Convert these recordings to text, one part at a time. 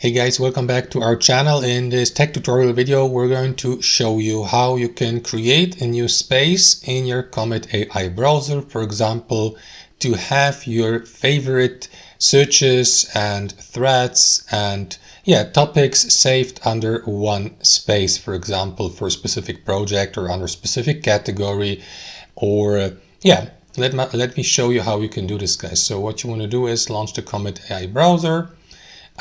Hey guys, welcome back to our channel. In this tech tutorial video, we're going to show you how you can create a new space in your Comet AI browser, for example, to have your favorite searches and threads and topics saved under one space, for example, for a specific project or under a specific category. Or let me show you how you can do this, guys. So what you want to do is launch the Comet AI browser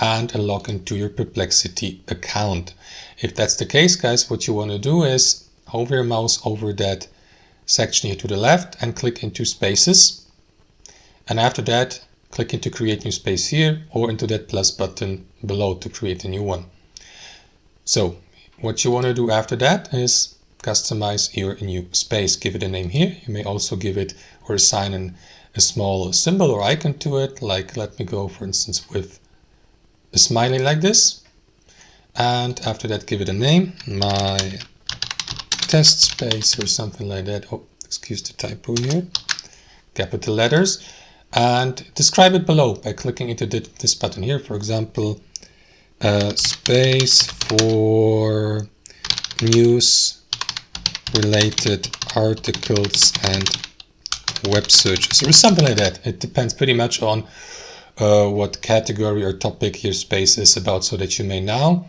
and log into your Perplexity account. If that's the case, guys, what you want to do is hover your mouse over that section here to the left and click into spaces. And after that, click into create new space here or into that plus button below to create a new one. So what you want to do after that is customize your new space. Give it a name here. You may also give it or assign a small symbol or icon to it. Like let me go, for instance, with a smiley like this, and after that give it a name, my test space or something like that. Oh, excuse the typo here, capital letters, and describe it below by clicking into this button here. For example, space for news related articles and web searches or something like that. It depends pretty much on what category or topic your space is about, so that you may now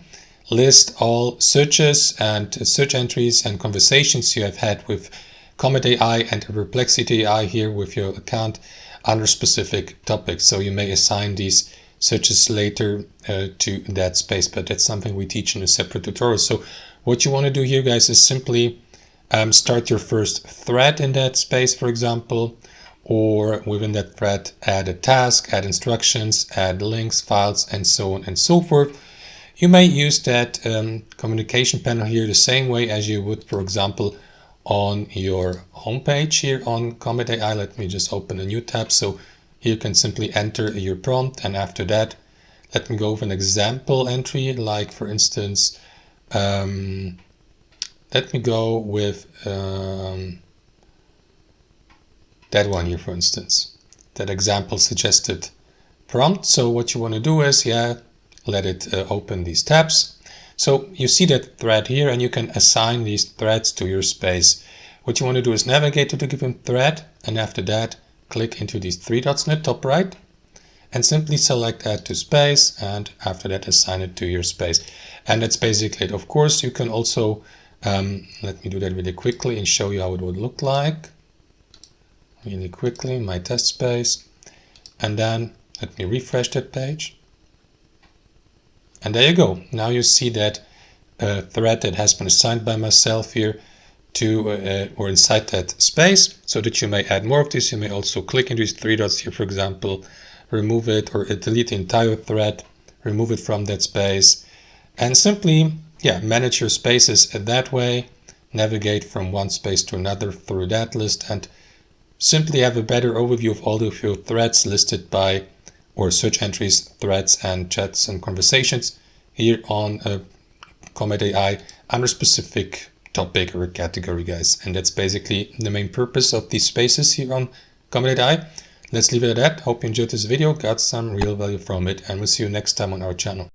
list all searches and search entries and conversations you have had with Comet AI and Perplexity AI here with your account under specific topics. So you may assign these searches later to that space, but that's something we teach in a separate tutorial. So what you want to do here, guys, is simply start your first thread in that space, for example, or within that thread add a task, add instructions, add links, files, and so on and so forth. You may use that communication panel here the same way as you would, for example, on your homepage here on Comet AI. Let me just open a new tab. So here you can simply enter your prompt, and after that, let me go with an example entry, like for instance, let me go with that one here, for instance, that example suggested prompt. So what you want to do is, let it open these tabs. So you see that thread here, and you can assign these threads to your space. What you want to do is navigate to the given thread, and after that, click into these three dots in the top right, and simply select add to space, and after that, assign it to your space. And that's basically it. Of course, you can also, let me do that really quickly and show you how it would look like. Really quickly, my test space, and then let me refresh that page, and there you go. Now you see that thread that has been assigned by myself here to or inside that space, so that you may add more of this. You may also click into these three dots here, for example, remove it or delete the entire thread, remove it from that space, and simply manage your spaces that way, navigate from one space to another through that list, and simply have a better overview of all of your threads listed by, or search entries, threads and chats and conversations here on Comet AI under specific topic or category, guys. And that's basically the main purpose of these spaces here on Comet AI. Let's leave it at that. Hope you enjoyed this video, got some real value from it, and we'll see you next time on our channel.